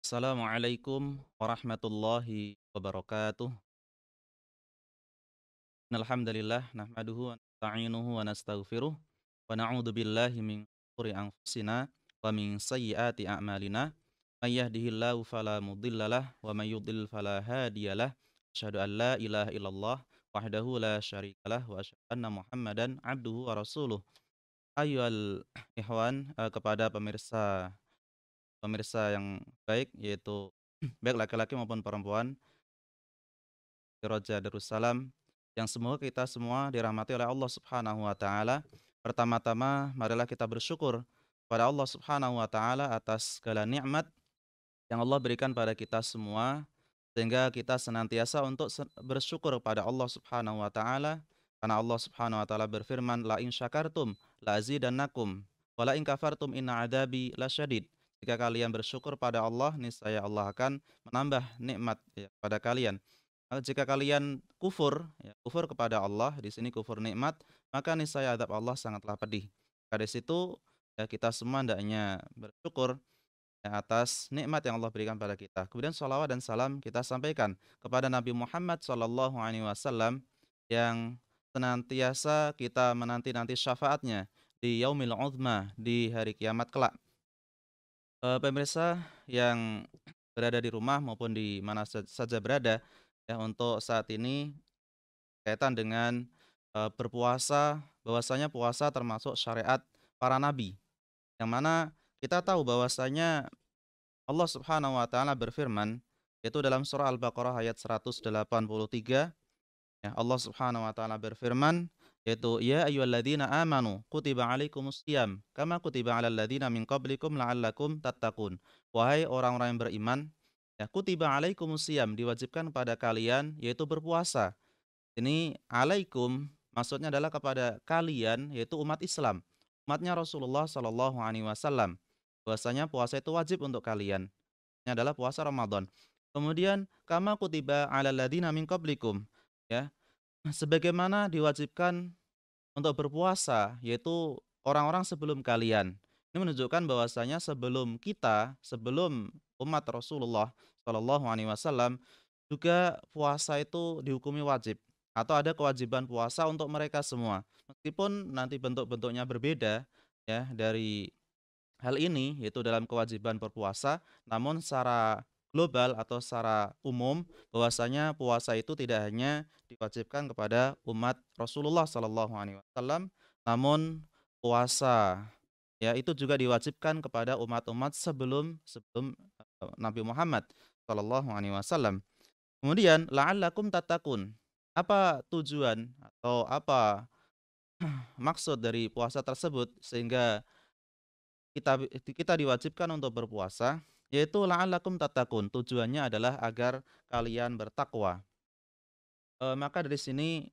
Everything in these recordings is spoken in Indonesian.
Assalamualaikum warahmatullahi wabarakatuh. Alhamdulillah nahmaduhu wa nasta'inuhu wa nastaghfiruh wa na'udzu billahi min shururi anfusina wa min sayyiati a'malina. May yahdihillahu fala mudhillalah wa may yudhlil fala hadiyalah. Asyhadu an la ilaha illallah wahdahu la syarikalah wa asyhadu anna Muhammadan abduhu wa rasuluh. Ayyuhal ikhwan, kepada pemirsa pemirsa yang baik, yaitu baik laki-laki maupun perempuan di Roja Darussalam, yang semoga kita semua dirahmati oleh Allah Subhanahu wa taala. Pertama-tama marilah kita bersyukur kepada Allah Subhanahu wa taala atas segala nikmat yang Allah berikan pada kita semua, sehingga kita senantiasa untuk bersyukur kepada Allah Subhanahu wa taala, karena Allah Subhanahu wa taala berfirman, la in syakartum la azidannakum wa la in kafartum inna adabi lasyadid. Jika kalian bersyukur pada Allah, niscaya Allah akan menambah nikmat, ya, pada kalian. Jika kalian kufur, ya, kufur kepada Allah, di sini kufur nikmat, maka niscaya azab Allah sangatlah pedih. Maka di situ, ya, kita semua hendaknya bersyukur, ya, atas nikmat yang Allah berikan pada kita. Kemudian sholawat dan salam kita sampaikan kepada Nabi Muhammad SAW yang senantiasa kita menanti-nanti syafaatnya di yaumil uzma, di hari kiamat kelak. Pemirsa yang berada di rumah maupun di mana saja berada, ya, untuk saat ini kaitan dengan berpuasa, bahwasanya puasa termasuk syariat para nabi, yang mana kita tahu bahwasanya Allah Subhanahu wa taala berfirman, yaitu dalam surah Al-Baqarah ayat 183, ya, Allah Subhanahu wa taala berfirman, yaitu ya ayyuhalladzina amanu kutiba alaikumusiyam kama kutiba alal ladzina min qablikum la'allakum tattaqun. Wahai orang-orang yang beriman, ya, kutiba alaikumusiyam, diwajibkan pada kalian yaitu berpuasa. Ini alaikum maksudnya adalah kepada kalian, yaitu umat Islam, umatnya Rasulullah Shallallahu alaihi wasallam. Bahwasanya puasa itu wajib untuk kalian. Ini adalah puasa Ramadan. Kemudian kama kutiba 'alal ladzina min qablikum, ya, sebagaimana diwajibkan untuk berpuasa yaitu orang-orang sebelum kalian. Ini menunjukkan bahwasanya sebelum kita, sebelum umat Rasulullah Shallallahu alaihi wasallam juga puasa itu dihukumi wajib atau ada kewajiban puasa untuk mereka semua. Meskipun nanti bentuk-bentuknya berbeda, ya, dari hal ini, yaitu dalam kewajiban berpuasa, namun secara global atau secara umum bahwasanya puasa itu tidak hanya diwajibkan kepada umat Rasulullah Sallallahu Alaihi Wasallam, namun puasa, ya, itu juga diwajibkan kepada umat-umat sebelum sebelum Nabi Muhammad Sallallahu Alaihi Wasallam. Kemudian la'allakum tattaqun. Apa tujuan atau apa maksud dari puasa tersebut sehingga kita diwajibkan untuk berpuasa, yaitu la'allakum tattaqun. Tujuannya adalah agar kalian bertakwa. Maka dari sini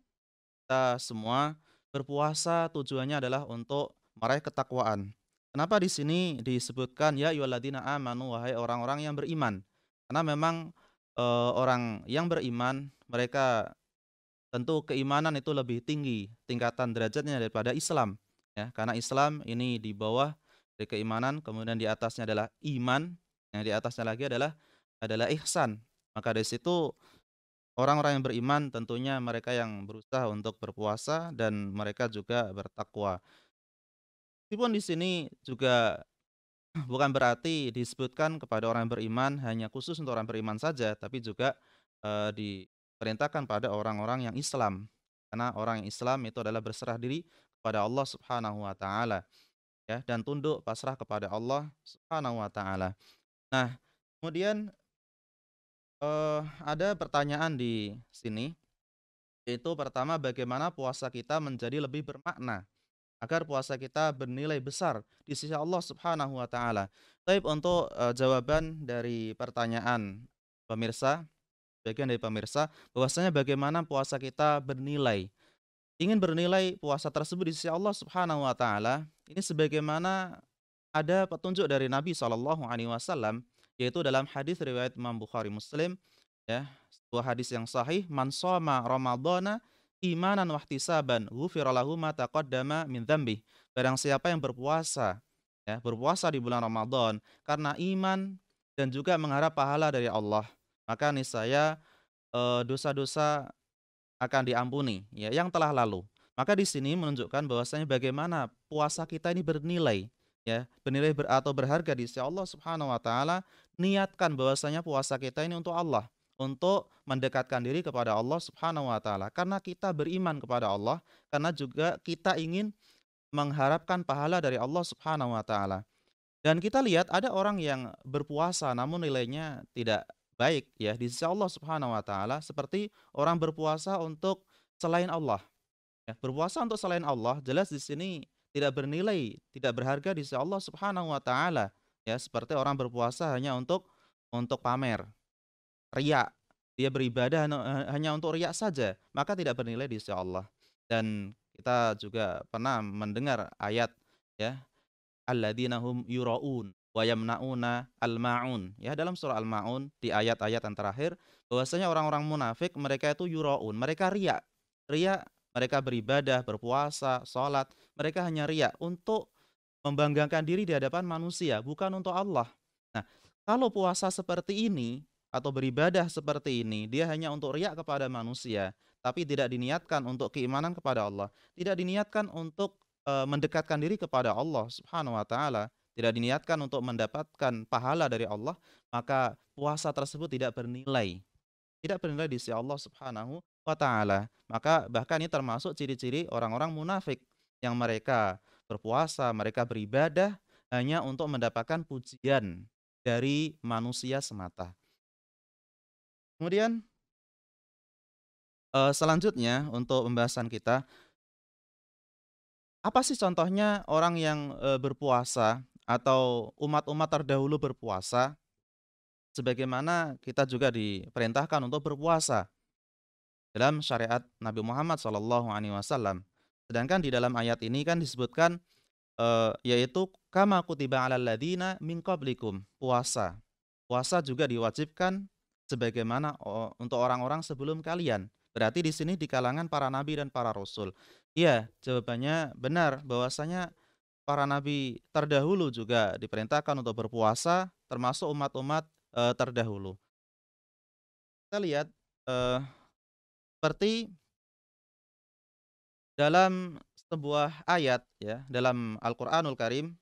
kita semua berpuasa tujuannya adalah untuk meraih ketakwaan. Kenapa di sini disebutkan ya ayyuhalladzina amanu, wahai orang-orang yang beriman? Karena memang orang yang beriman mereka tentu keimanan itu lebih tinggi tingkatan derajatnya daripada Islam, ya. Karena Islam ini di bawah dari keimanan, kemudian di atasnya adalah iman, yang di atasnya lagi adalah ihsan. Maka dari situ orang-orang yang beriman tentunya mereka yang berusaha untuk berpuasa dan mereka juga bertakwa. Meskipun di sini juga bukan berarti disebutkan kepada orang yang beriman hanya khusus untuk orang beriman saja, tapi juga diperintahkan pada orang-orang yang Islam. Karena orang yang Islam itu adalah berserah diri kepada Allah Subhanahu wa taala, ya, dan tunduk pasrah kepada Allah Subhanahu wa taala. Nah, kemudian ada pertanyaan di sini, yaitu pertama, bagaimana puasa kita menjadi lebih bermakna agar puasa kita bernilai besar di sisi Allah Subhanahu wa taala. Baik, untuk jawaban dari pertanyaan pemirsa, bagian dari pemirsa, bahwasanya bagaimana puasa kita bernilai. Ingin bernilai puasa tersebut di sisi Allah Subhanahu wa taala, ini sebagaimana ada petunjuk dari Nabi Shallallahu alaihi wasallam, yaitu dalam hadis riwayat Imam Bukhari Muslim, ya, sebuah hadis yang sahih, man shoma ramadhana imanan wahtisaban ghufira lahu ma taqaddama min dzambih. Barang siapa yang berpuasa, ya, berpuasa di bulan Ramadan karena iman dan juga mengharap pahala dari Allah, maka niscaya, dosa-dosa akan diampuni ya yang telah lalu. Maka di sini menunjukkan bahwasanya bagaimana puasa kita ini bernilai ya, bernilai atau berharga di sisi Allah Subhanahu wa taala. Niatkan bahwasanya puasa kita ini untuk Allah, untuk mendekatkan diri kepada Allah Subhanahu wa taala. Karena kita beriman kepada Allah, karena juga kita ingin mengharapkan pahala dari Allah Subhanahu wa taala. Dan kita lihat ada orang yang berpuasa namun nilainya tidak baik ya di sisi Allah Subhanahu wa taala, seperti orang berpuasa untuk selain Allah ya. Berpuasa untuk selain Allah jelas di sini tidak bernilai, tidak berharga di sisi Allah Subhanahu wa taala ya, seperti orang berpuasa hanya untuk pamer, riya. Dia beribadah hanya untuk riya saja, maka tidak bernilai di sisi Allah. Dan kita juga pernah mendengar ayat ya, alladzina hum yuraun wa yamnauna al-ma'un. Ya, dalam surah Al-Ma'un di ayat-ayat yang terakhir bahwasanya orang-orang munafik mereka itu yuraun, mereka riya. Riya, mereka beribadah, berpuasa, salat, mereka hanya riya untuk membanggakan diri di hadapan manusia, bukan untuk Allah. Nah, kalau puasa seperti ini atau beribadah seperti ini, dia hanya untuk riya kepada manusia, tapi tidak diniatkan untuk keimanan kepada Allah, tidak diniatkan untuk mendekatkan diri kepada Allah Subhanahu wa taala, tidak diniatkan untuk mendapatkan pahala dari Allah, maka puasa tersebut tidak bernilai di sisi Allah Subhanahu wa taala. Maka bahkan ini termasuk ciri-ciri orang-orang munafik yang mereka berpuasa, mereka beribadah hanya untuk mendapatkan pujian dari manusia semata. Kemudian, selanjutnya untuk pembahasan kita, apa sih contohnya orang yang, berpuasa atau umat-umat terdahulu berpuasa, sebagaimana kita juga diperintahkan untuk berpuasa dalam syariat Nabi Muhammad SAW. Sedangkan di dalam ayat ini kan disebutkan, yaitu kama kutiba 'alal ladzina min qablikum, puasa. Puasa juga diwajibkan sebagaimana untuk orang-orang sebelum kalian. Berarti di sini di kalangan para nabi dan para rasul. Iya, jawabannya benar bahwasanya para nabi terdahulu juga diperintahkan untuk berpuasa termasuk umat-umat, terdahulu. Kita lihat, eee, seperti dalam sebuah ayat ya, dalam Al-Qur'anul Karim,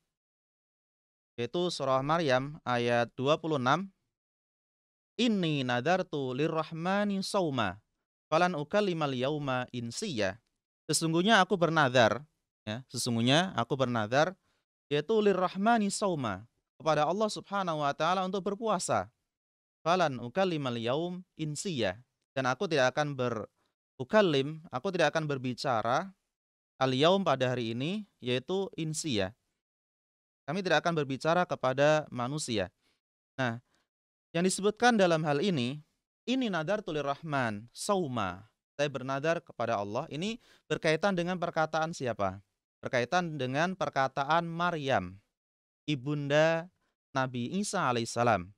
yaitu surah Maryam ayat 26, "Inni nadartu lirrahmani shauma, falan ukallimal yauma insiya." Sesungguhnya aku bernazar, ya, sesungguhnya aku bernazar, yaitu lirrahmani shauma, kepada Allah Subhanahu wa taala untuk berpuasa. Falan ukallimal yaum insiya, dan aku tidak akan aku tidak akan berbicara al-yaum pada hari ini, yaitu insiya. Kami tidak akan berbicara kepada manusia. Nah, yang disebutkan dalam hal ini nadartu lirrahman sauma. Saya bernadar kepada Allah. Ini berkaitan dengan perkataan siapa? Berkaitan dengan perkataan Maryam, ibunda Nabi Isa alaihissalam.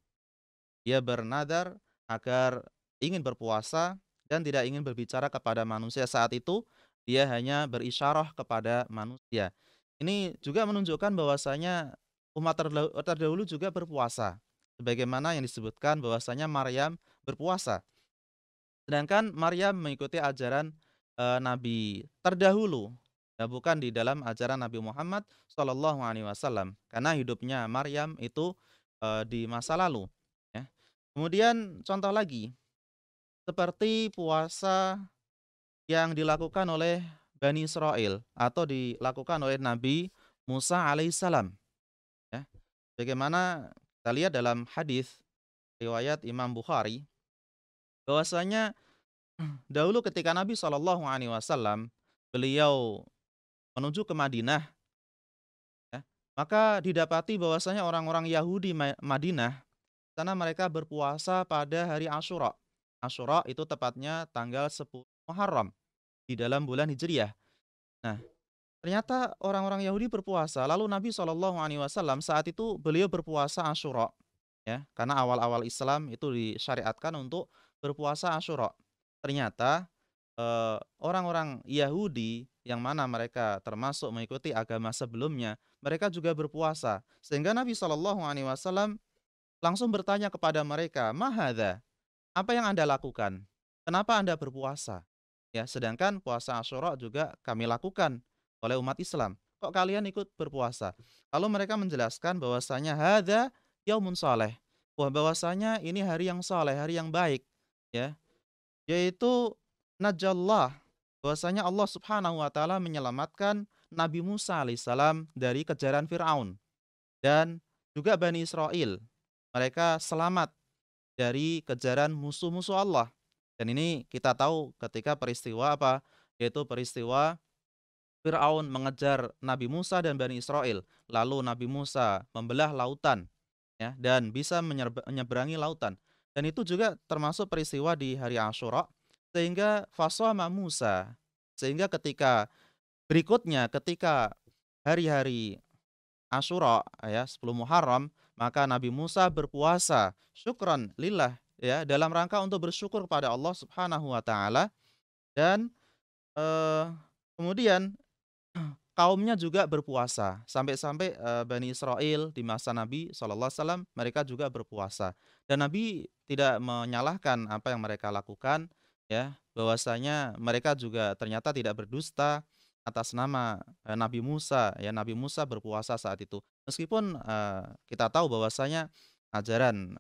Dia bernadar agar ingin berpuasa dan tidak ingin berbicara kepada manusia saat itu, dia hanya berisyarah kepada manusia. Ini juga menunjukkan bahwasanya umat terdahulu juga berpuasa. Sebagaimana yang disebutkan bahwasanya Maryam berpuasa. Sedangkan Maryam mengikuti ajaran, nabi terdahulu, ya bukan di dalam ajaran Nabi Muhammad SAW, karena hidupnya Maryam itu, di masa lalu, ya. Kemudian contoh lagi, seperti puasa yang dilakukan oleh Bani Israel atau dilakukan oleh Nabi Musa alaihissalam, ya. Bagaimana kita lihat dalam hadis riwayat Imam Bukhari bahwasanya dahulu ketika Nabi SAW beliau menuju ke Madinah, ya, maka didapati bahwasanya orang-orang Yahudi Madinah, sana mereka berpuasa pada hari Asyura. Asyura itu tepatnya tanggal 10 Muharram di dalam bulan Hijriah. Nah, ternyata orang-orang Yahudi berpuasa, lalu Nabi SAW saat itu beliau berpuasa Asyura, ya, karena awal-awal Islam itu disyariatkan untuk berpuasa Asyura. Ternyata, orang-orang Yahudi yang mana mereka termasuk mengikuti agama sebelumnya, mereka juga berpuasa. Sehingga Nabi SAW langsung bertanya kepada mereka, "Ma hadza?" Apa yang Anda lakukan? Kenapa Anda berpuasa? Ya, sedangkan puasa Asyura juga kami lakukan oleh umat Islam. Kok kalian ikut berpuasa? Lalu mereka menjelaskan bahwasanya hadza yaumun saleh. Wah, bahwasanya ini hari yang saleh, hari yang baik, ya, yaitu najallah, bahwasanya Allah Subhanahu wa taala menyelamatkan Nabi Musa alaihissalam dari kejaran Firaun dan juga Bani Israel. Mereka selamat dari kejaran musuh-musuh Allah. Dan ini kita tahu ketika peristiwa apa? Yaitu peristiwa Firaun mengejar Nabi Musa dan Bani Israel. Lalu Nabi Musa membelah lautan, ya, dan bisa menyeberangi lautan. Dan itu juga termasuk peristiwa di hari Asyura, sehingga fasoma Musa. Sehingga ketika berikutnya, ketika hari-hari Asyura, ya, 10 Muharram, maka Nabi Musa berpuasa syukran lillah, ya, dalam rangka untuk bersyukur kepada Allah Subhanahu wa taala dan eee, kemudian kaumnya juga berpuasa sampai-sampai, Bani Israil di masa Nabi SAW mereka juga berpuasa dan Nabi tidak menyalahkan apa yang mereka lakukan, ya, bahwasanya mereka juga ternyata tidak berdusta atas nama, Nabi Musa, ya, Nabi Musa berpuasa saat itu. Meskipun, kita tahu bahwasanya ajaran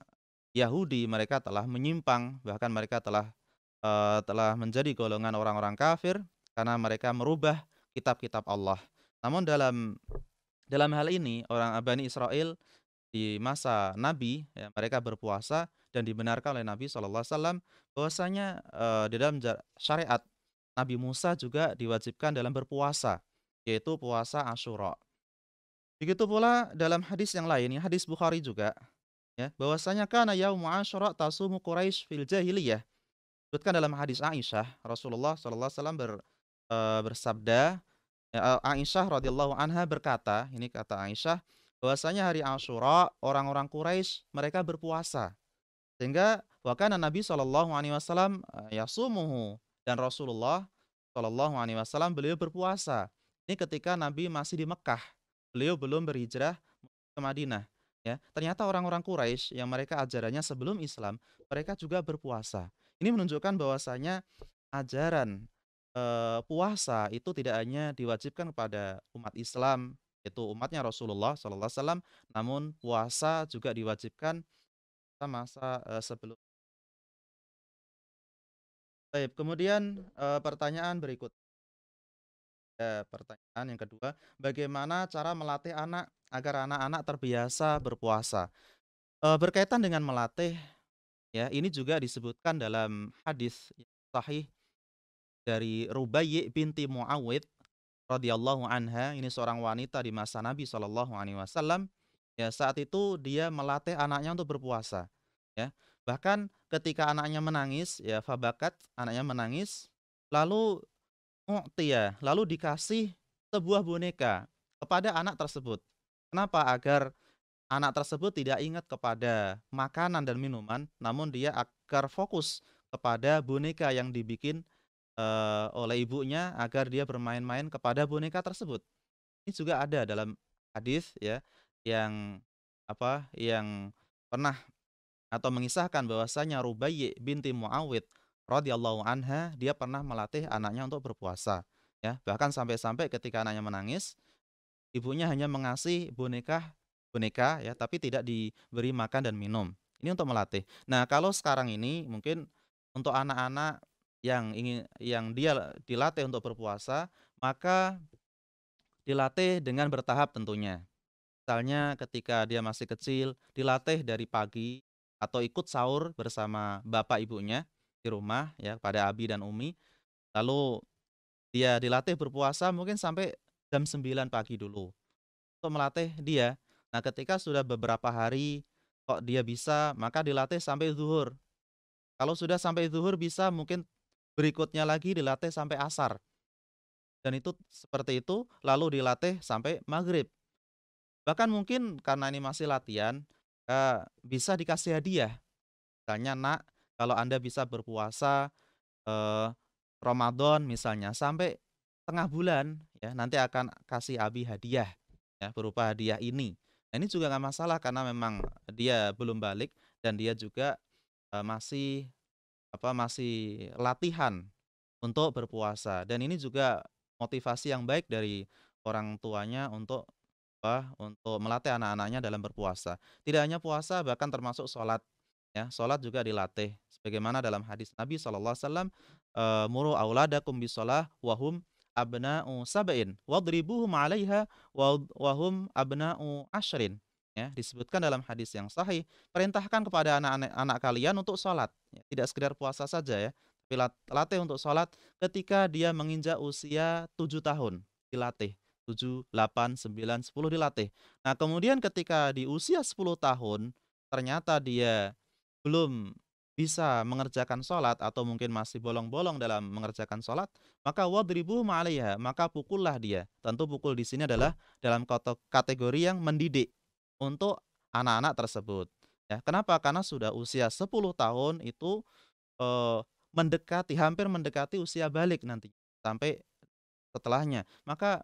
Yahudi mereka telah menyimpang, bahkan mereka telah menjadi golongan orang-orang kafir karena mereka merubah kitab-kitab Allah. Namun dalam hal ini orang Bani Israel di masa Nabi, ya, mereka berpuasa dan dibenarkan oleh Nabi SAW bahwasanya, di dalam syariat Nabi Musa juga diwajibkan dalam berpuasa, yaitu puasa Asyura. Begitu pula dalam hadis yang lain, ya, hadis Bukhari juga, ya, bahwasanya kana yaumu Asyura tasumu Quraisy fil jahiliyah. Disebutkan dalam hadis Aisyah, Rasulullah SAW bersabda, ya, Aisyah radhiyallahu anha berkata, ini kata Aisyah, bahwasanya hari Asyura orang-orang Quraisy mereka berpuasa. Sehingga wa kana Nabi sallallahu alaihi wasallam, yasumuhu, dan Rasulullah sallallahu alaihi wasallam beliau berpuasa. Ini ketika Nabi masih di Mekah. Beliau belum berhijrah ke Madinah, ya. Ternyata orang-orang Quraisy yang mereka ajarannya sebelum Islam, mereka juga berpuasa. Ini menunjukkan bahwasanya ajaran, puasa itu tidak hanya diwajibkan kepada umat Islam, yaitu umatnya Rasulullah SAW, namun puasa juga diwajibkan masa, sebelum. Baik, kemudian, pertanyaan pertanyaan yang kedua, bagaimana cara melatih anak agar anak-anak terbiasa berpuasa? Berkaitan dengan melatih, ya, ini juga disebutkan dalam hadis yang sahih dari Rubayyi binti Muawwidh radhiyallahu anha, ini seorang wanita di masa Nabi Shallallahu alaihi wasallam, ya, saat itu dia melatih anaknya untuk berpuasa, ya. Bahkan ketika anaknya menangis, ya, fabakat, anaknya menangis, lalu lalu dikasih sebuah boneka kepada anak tersebut. Kenapa? Agar anak tersebut tidak ingat kepada makanan dan minuman, namun dia agar fokus kepada boneka yang dibikin, oleh ibunya agar dia bermain-main kepada boneka tersebut. Ini juga ada dalam hadis, ya, yang yang pernah atau mengisahkan bahwasanya Rubayyi binti Muawwidh radhiyallahu anha, dia pernah melatih anaknya untuk berpuasa, ya. Bahkan sampai-sampai ketika anaknya menangis, ibunya hanya mengasih boneka, ya, tapi tidak diberi makan dan minum. Ini untuk melatih. Nah, kalau sekarang ini mungkin untuk anak-anak yang dia dilatih untuk berpuasa, maka dilatih dengan bertahap tentunya. Misalnya ketika dia masih kecil, dilatih dari pagi atau ikut sahur bersama bapak ibunya di rumah, ya, pada abi dan umi. Lalu dia dilatih berpuasa mungkin sampai jam 9 pagi dulu untuk melatih dia. Nah, ketika sudah beberapa hari kok dia bisa, maka dilatih sampai zuhur. Kalau sudah sampai zuhur bisa, mungkin berikutnya lagi dilatih sampai asar. Dan itu seperti itu, lalu dilatih sampai maghrib. Bahkan mungkin karena ini masih latihan, bisa dikasih hadiah. Misalnya, "Nak, kalau Anda bisa berpuasa, eee, Ramadan misalnya sampai tengah bulan, ya, nanti akan kasih Abi hadiah, ya, berupa hadiah ini." Ini juga nggak masalah karena memang dia belum balik dan dia juga, masih masih latihan untuk berpuasa dan ini juga motivasi yang baik dari orang tuanya untuk melatih anak-anaknya dalam berpuasa. Tidak hanya puasa bahkan termasuk sholat, ya, sholat juga dilatih. Sebagaimana dalam hadis Nabi SAW, "Muru auladakum bisolah wahum abna'u sab'in, wadribuhum 'alaiha wahum abna'u ashrin." Ya, disebutkan dalam hadis yang sahih, perintahkan kepada anak kalian untuk sholat, ya, tidak sekedar puasa saja ya, tapi latih untuk sholat ketika dia menginjak usia 7 tahun, dilatih. 7, 8, 9, 10 dilatih. Nah, kemudian ketika di usia 10 tahun, ternyata dia belum bisa mengerjakan sholat atau mungkin masih bolong-bolong dalam mengerjakan sholat, maka wadribuhum 'alaiha, maka pukullah dia. Tentu pukul di sini adalah dalam kategori yang mendidik untuk anak-anak tersebut. Ya, kenapa? Karena sudah usia 10 tahun itu, hampir mendekati usia balik nanti, sampai setelahnya. Maka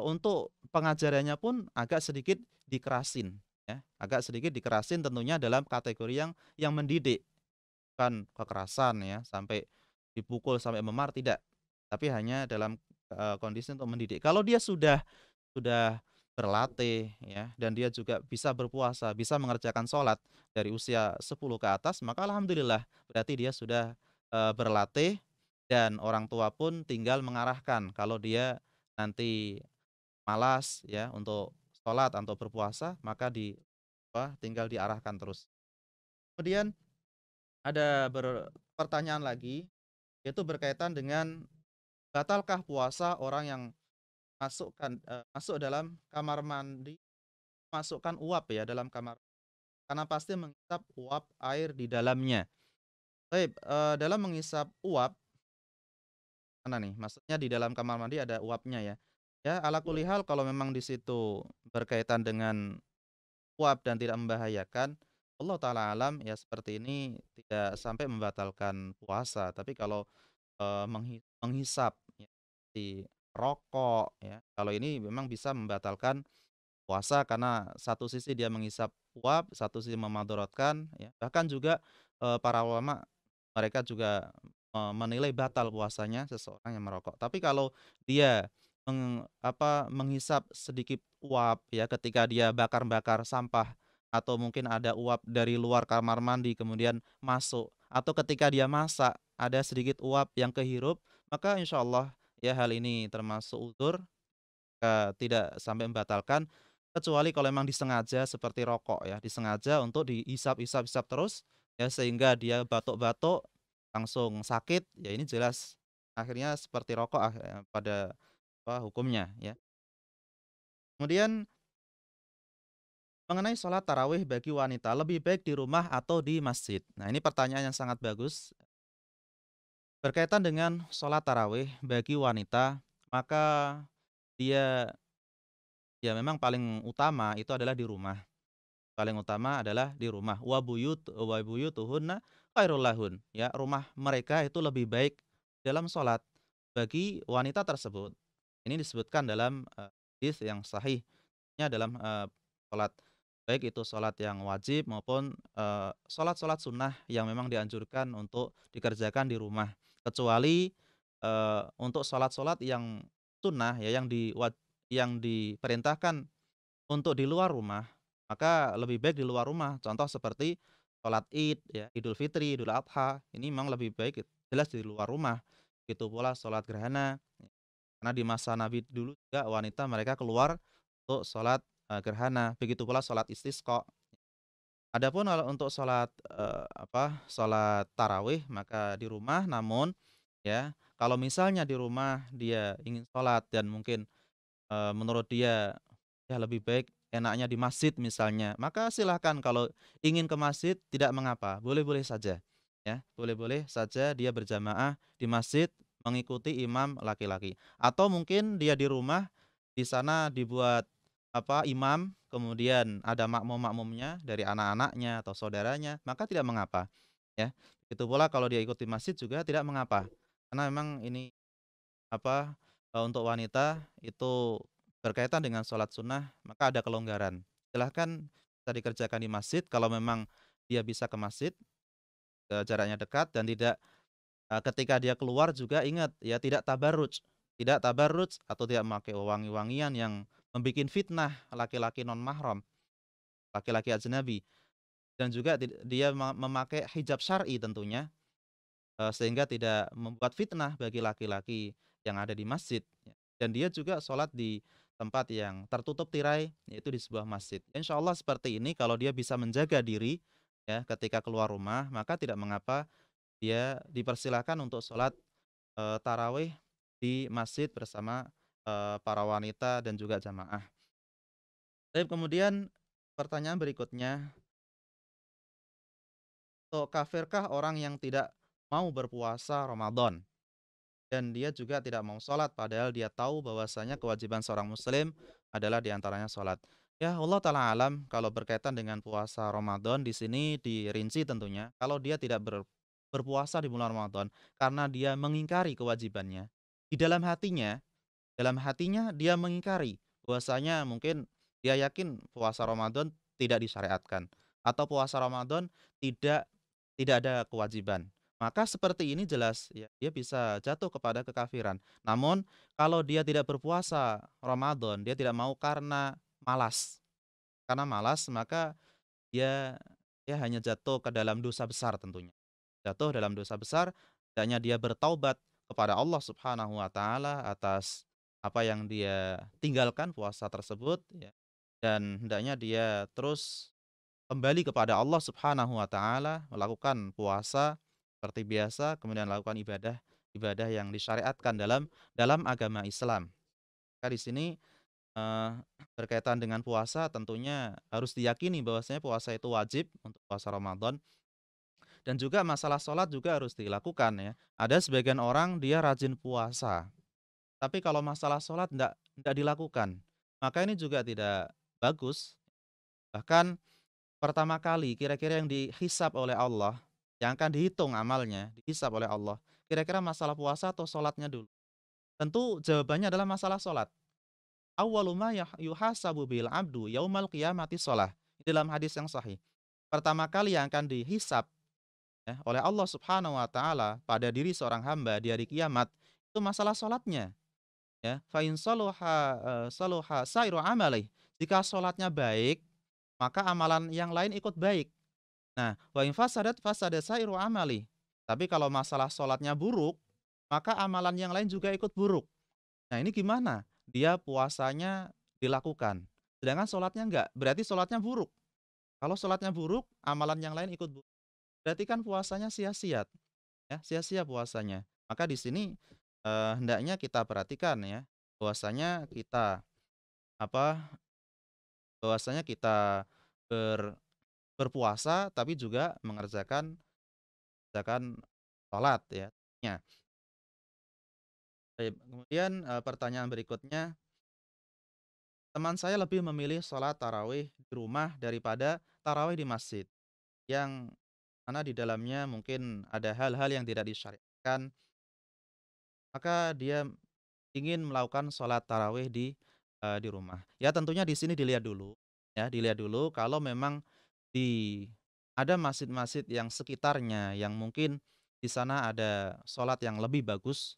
untuk pengajarannya pun agak sedikit dikerasin, ya, agak sedikit dikerasin tentunya dalam kategori yang mendidik, bukan kekerasan ya, sampai dipukul sampai memar, tidak. Tapi hanya dalam, kondisi untuk mendidik. Kalau dia sudah berlatih ya, dan dia juga bisa berpuasa, bisa mengerjakan sholat dari usia 10 ke atas, maka alhamdulillah berarti dia sudah, berlatih dan orang tua pun tinggal mengarahkan kalau dia nanti malas ya untuk sholat atau berpuasa, maka tinggal diarahkan terus. Kemudian ada pertanyaan lagi, yaitu berkaitan dengan batalkah puasa orang yang masuk dalam kamar mandi, masukkan uap ya dalam kamar, karena pasti menghisap uap air di dalamnya. Baik, dalam menghisap uap, mana nih? Maksudnya di dalam kamar mandi ada uapnya ya? Ya, ala kulli hal kalau memang di situ berkaitan dengan uap dan tidak membahayakan, Allah taala alam ya seperti ini tidak sampai membatalkan puasa. Tapi kalau, menghisap ya, di rokok ya, kalau ini memang bisa membatalkan puasa karena satu sisi dia menghisap uap, satu sisi memadharatkan ya. Bahkan juga, para ulama mereka juga, menilai batal puasanya seseorang yang merokok. Tapi kalau dia menghisap sedikit uap ya ketika dia bakar-bakar sampah atau mungkin ada uap dari luar kamar mandi kemudian masuk atau ketika dia masak ada sedikit uap yang kehirup, maka insya Allah ya hal ini termasuk udzur, tidak sampai membatalkan, kecuali kalau memang disengaja seperti rokok ya, disengaja untuk dihisap-hisap-hisap terus, ya sehingga dia batuk-batuk, langsung sakit, ya ini jelas akhirnya seperti rokok pada hukumnya ya. Kemudian mengenai sholat tarawih bagi wanita, lebih baik di rumah atau di masjid? Nah ini pertanyaan yang sangat bagus. Berkaitan dengan sholat tarawih bagi wanita, maka dia ya memang paling utama itu adalah di rumah. Paling utama adalah di rumah. Wa buyutuhunna khairul lahun. Ya, rumah mereka itu lebih baik dalam sholat bagi wanita tersebut. Ini disebutkan dalam hadis yang sahihnya dalam sholat. Baik itu sholat yang wajib maupun sholat-sholat sunnah yang memang dianjurkan untuk dikerjakan di rumah. Kecuali untuk sholat-sholat yang sunnah ya yang diperintahkan untuk di luar rumah, maka lebih baik di luar rumah. Contoh seperti sholat Id ya, Idul Fitri, Idul Adha, ini memang lebih baik jelas di luar rumah. Begitu pula sholat gerhana, ya. Karena di masa Nabi dulu juga wanita mereka keluar untuk sholat gerhana. Begitu pula sholat istisqa. Adapun kalau untuk sholat tarawih maka di rumah, namun ya kalau misalnya di rumah dia ingin sholat dan mungkin menurut dia, ya lebih baik enaknya di masjid misalnya, maka silahkan kalau ingin ke masjid tidak mengapa, boleh-boleh saja, ya, boleh-boleh saja dia berjamaah di masjid mengikuti imam laki-laki. Atau mungkin dia di rumah, di sana dibuat imam, kemudian ada makmum-makmumnya dari anak-anaknya atau saudaranya, maka tidak mengapa, ya. Itu pula kalau dia ikut di masjid juga tidak mengapa, karena memang ini untuk wanita itu berkaitan dengan sholat sunnah, maka ada kelonggaran. Silahkan bisa dikerjakan di masjid kalau memang dia bisa ke masjid, jaraknya dekat dan tidak ketika dia keluar juga ingat ya tidak tabarruj atau tidak memakai wangi-wangian yang membuat fitnah laki-laki non mahram, laki-laki ajnabi dan juga dia memakai hijab syar'i tentunya, sehingga tidak membuat fitnah bagi laki-laki yang ada di masjid ya. Dan dia juga sholat di tempat yang tertutup tirai, yaitu di sebuah masjid. Insyaallah seperti ini kalau dia bisa menjaga diri ya ketika keluar rumah, maka tidak mengapa dia dipersilakan untuk sholat tarawih di masjid bersama, para wanita dan juga jamaah. Baik, kemudian pertanyaan berikutnya, kafirkah orang yang tidak mau berpuasa Ramadan dan dia juga tidak mau sholat padahal dia tahu bahwasanya kewajiban seorang muslim adalah diantaranya sholat. Ya Allah taala alam kalau berkaitan dengan puasa Ramadan di sini dirinci tentunya kalau dia tidak berpuasa di bulan Ramadan karena dia mengingkari kewajibannya. Di dalam hatinya dia mengingkari bahwasanya mungkin dia yakin puasa Ramadan tidak disyariatkan atau puasa Ramadan tidak tidak ada kewajiban. Maka seperti ini jelas ya, dia bisa jatuh kepada kekafiran. Namun kalau dia tidak berpuasa Ramadan, dia tidak mau karena malas. Karena malas maka dia dia hanya jatuh ke dalam dosa besar tentunya. Jatuh dalam dosa besar, hendaknya dia bertaubat kepada Allah Subhanahu wa taala atas apa yang dia tinggalkan puasa tersebut ya. Dan hendaknya dia terus kembali kepada Allah Subhanahu wa taala, melakukan puasa seperti biasa, kemudian lakukan ibadah yang disyariatkan dalam agama Islam. Maka di sini Eee, berkaitan dengan puasa tentunya harus diyakini bahwasanya puasa itu wajib untuk puasa Ramadan dan juga masalah sholat juga harus dilakukan ya. Ada sebagian orang dia rajin puasa, tapi kalau masalah sholat ndak dilakukan, maka ini juga tidak bagus. Bahkan pertama kali kira-kira yang dihisab oleh Allah, yang akan dihitung amalnya, dihisab oleh Allah, kira-kira masalah puasa atau sholatnya dulu? Tentu jawabannya adalah masalah sholat. Awwalu ma yuhasabu bil abdu yaumal qiyamati shalah. Dalam hadis yang sahih. Pertama kali yang akan dihisab ya, oleh Allah Subhanahu wa taala pada diri seorang hamba di hari kiamat itu masalah salatnya ya. Fa in saluha sairu amali. Jika salatnya baik, maka amalan yang lain ikut baik. Nah, wa in fasadat fasada sairu amali. Tapi kalau masalah salatnya buruk, maka amalan yang lain juga ikut buruk. Nah, ini gimana? Dia puasanya dilakukan, sedangkan sholatnya enggak, berarti sholatnya buruk. Kalau sholatnya buruk, amalan yang lain ikut buruk. Berarti kan puasanya sia-sia, ya, sia-sia puasanya. Maka di sini, hendaknya kita perhatikan ya, bahwasanya kita, apa, bahwasanya kita berpuasa tapi juga mengerjakan sholat ya, nya. Baik, kemudian, pertanyaan berikutnya, teman saya lebih memilih sholat tarawih di rumah daripada tarawih di masjid, yang mana di dalamnya mungkin ada hal-hal yang tidak disyariatkan, maka dia ingin melakukan sholat tarawih di rumah. Ya tentunya di sini dilihat dulu, ya dilihat dulu kalau memang di ada masjid-masjid yang sekitarnya yang mungkin di sana ada sholat yang lebih bagus,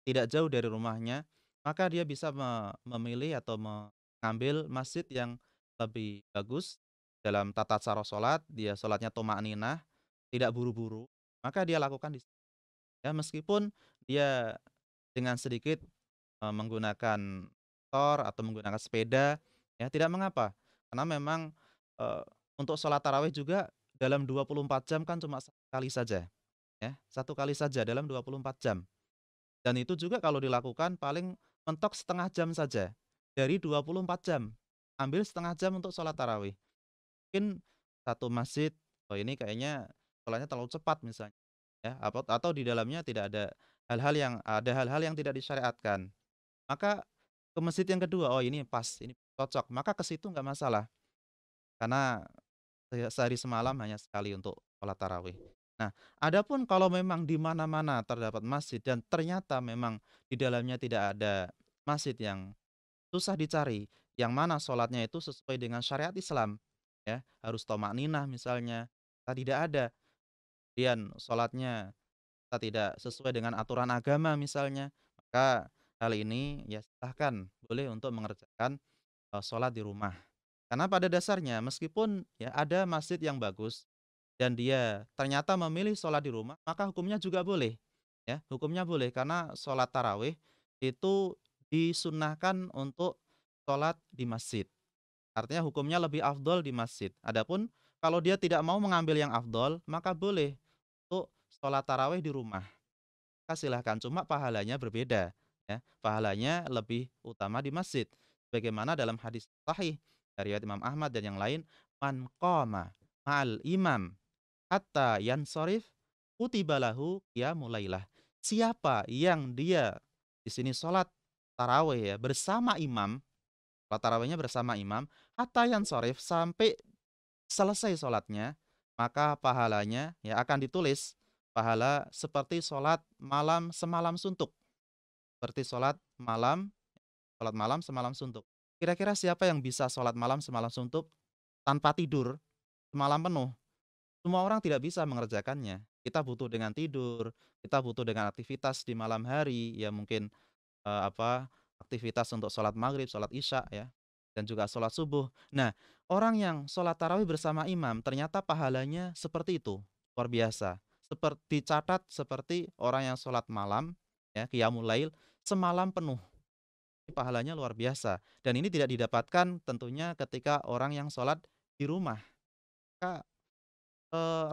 tidak jauh dari rumahnya, maka dia bisa memilih atau mengambil masjid yang lebih bagus dalam tata cara sholat, dia sholatnya tsuma'ninah, tidak buru-buru, maka dia lakukan di ya meskipun dia dengan sedikit, menggunakan motor atau menggunakan sepeda, ya tidak mengapa. Karena memang, eee, untuk sholat tarawih juga dalam 24 jam kan cuma satu kali saja, ya, satu kali saja dalam 24 jam. Dan itu juga kalau dilakukan paling mentok setengah jam saja, dari 24 jam. Ambil setengah jam untuk sholat tarawih. Mungkin satu masjid, oh ini kayaknya sholatnya terlalu cepat misalnya, ya, atau di dalamnya tidak ada hal-hal yang tidak disyariatkan. Maka ke masjid yang kedua, oh ini pas, ini cocok, maka ke situ nggak masalah. Karena sehari semalam hanya sekali untuk sholat tarawih. Nah, adapun kalau memang di mana-mana terdapat masjid dan ternyata memang di dalamnya tidak ada masjid yang susah dicari, yang mana sholatnya itu sesuai dengan syariat Islam, ya, harus thama'ninah misalnya, tidak ada. Kemudian sholatnya tidak sesuai dengan aturan agama misalnya, maka hal ini ya silahkan boleh untuk mengerjakan, sholat di rumah. Karena pada dasarnya meskipun ya ada masjid yang bagus dan dia ternyata memilih sholat di rumah, maka hukumnya juga boleh, ya, hukumnya boleh karena sholat tarawih itu disunnahkan untuk sholat di masjid. Artinya hukumnya lebih afdol di masjid. Adapun kalau dia tidak mau mengambil yang afdol, maka boleh untuk sholat tarawih di rumah. Maka silahkan, cuma pahalanya berbeda, ya. Pahalanya lebih utama di masjid. Bagaimana dalam hadis sahih dari riwayat Imam Ahmad dan yang lain, "Man qama ma'al imam hatta yansharif kutiba lahu qiyamul lailah." Siapa yang dia di sini sholat tarawih ya bersama imam, sholat tarawihnya bersama imam, hatta yansharif sampai selesai sholatnya, maka pahalanya ya akan ditulis pahala seperti sholat malam semalam suntuk. Seperti sholat malam semalam suntuk. Kira-kira siapa yang bisa sholat malam semalam suntuk tanpa tidur semalam penuh? Semua orang tidak bisa mengerjakannya. Kita butuh dengan tidur, kita butuh dengan aktivitas di malam hari, ya mungkin aktivitas untuk sholat maghrib, sholat isya ya, dan juga sholat subuh. Nah, orang yang sholat tarawih bersama imam ternyata pahalanya seperti itu, luar biasa. Seperti catat seperti orang yang sholat malam, ya, qiyamul lail, semalam penuh. Pahalanya luar biasa. Dan ini tidak didapatkan tentunya ketika orang yang sholat di rumah. Maka,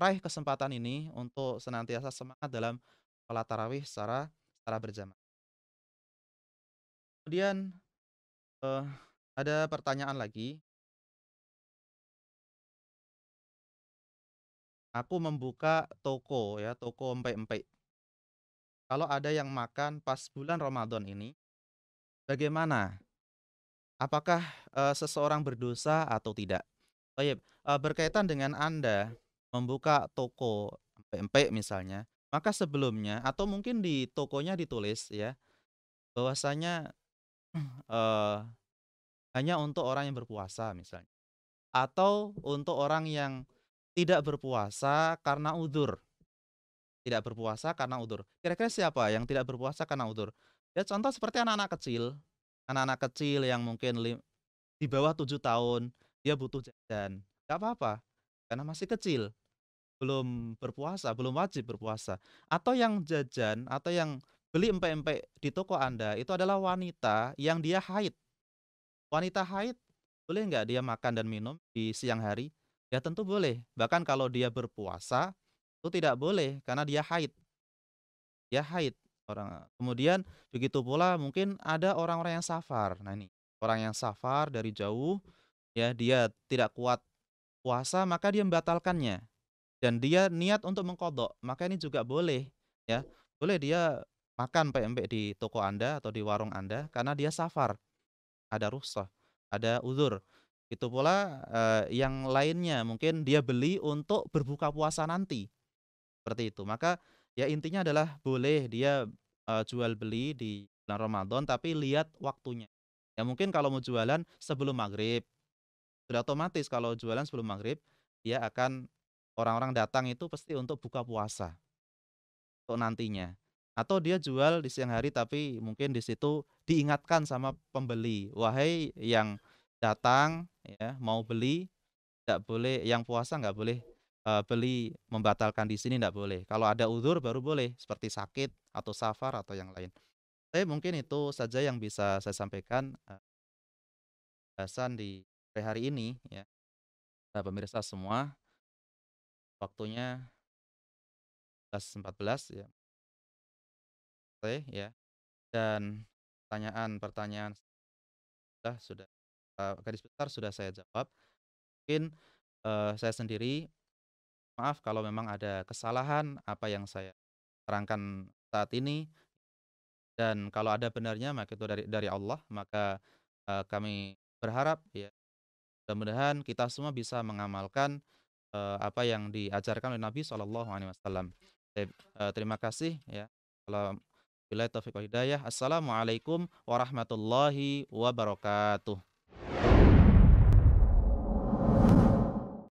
raih kesempatan ini untuk senantiasa semangat dalam sholat tarawih secara berjamaah. Kemudian Eee, ada pertanyaan lagi, aku membuka toko ya, toko empek-empek. Kalau ada yang makan pas bulan Ramadan ini, bagaimana? Apakah, seseorang berdosa atau tidak? Baik, berkaitan dengan Anda membuka toko empek-empek misalnya, maka sebelumnya atau mungkin di tokonya ditulis ya, bahwasanya, eee, hanya untuk orang yang berpuasa misalnya, atau untuk orang yang tidak berpuasa karena uzur. Tidak berpuasa karena udzur. Kira-kira siapa yang tidak berpuasa karena udzur? Ya contoh seperti anak-anak kecil yang mungkin di bawah 7 tahun, dia butuh jajan, nggak apa-apa, karena masih kecil, belum berpuasa, belum wajib berpuasa. Atau yang jajan, atau yang beli empek-empek di toko Anda, itu adalah wanita yang dia haid. Wanita haid, boleh nggak dia makan dan minum di siang hari? Ya tentu boleh, bahkan kalau dia berpuasa, itu tidak boleh karena dia haid. Ya haid kemudian begitu pula mungkin ada orang-orang yang safar. Nah ini, orang yang safar dari jauh, ya dia tidak kuat puasa maka dia membatalkannya dan dia niat untuk mengqadha, maka ini juga boleh, ya. Boleh dia makan pempek di toko Anda atau di warung Anda karena dia safar, ada rukhsah, ada uzur. Itu pula, yang lainnya mungkin dia beli untuk berbuka puasa nanti. Seperti itu. Maka, ya intinya adalah boleh dia, jual beli di bulan Ramadan, tapi lihat waktunya. Ya mungkin kalau mau jualan sebelum maghrib, sudah otomatis kalau jualan sebelum maghrib, dia akan orang-orang datang itu pasti untuk buka puasa, untuk nantinya. Atau dia jual di siang hari, tapi mungkin di situ diingatkan sama pembeli, "Wahai yang datang ya, mau beli nggak boleh yang puasa nggak boleh, beli membatalkan di sini nggak boleh. Kalau ada uzur baru boleh, seperti sakit atau safar atau yang lain. Tapi mungkin itu saja yang bisa saya sampaikan, bahasan di sore hari ini ya, pemirsa semua, waktunya 11.14 ya, selesai ya, dan pertanyaan-pertanyaan sudah, garis besar sudah saya jawab. Mungkin, saya sendiri maaf kalau memang ada kesalahan apa yang saya terangkan saat ini. Dan kalau ada benarnya maka itu dari Allah, maka, kami berharap ya, mudah-mudahan kita semua bisa mengamalkan, apa yang diajarkan oleh Nabi SAW. Terima kasih ya, kalau Billahi taufiq wal hidayah. Assalamualaikum warahmatullahi wabarakatuh.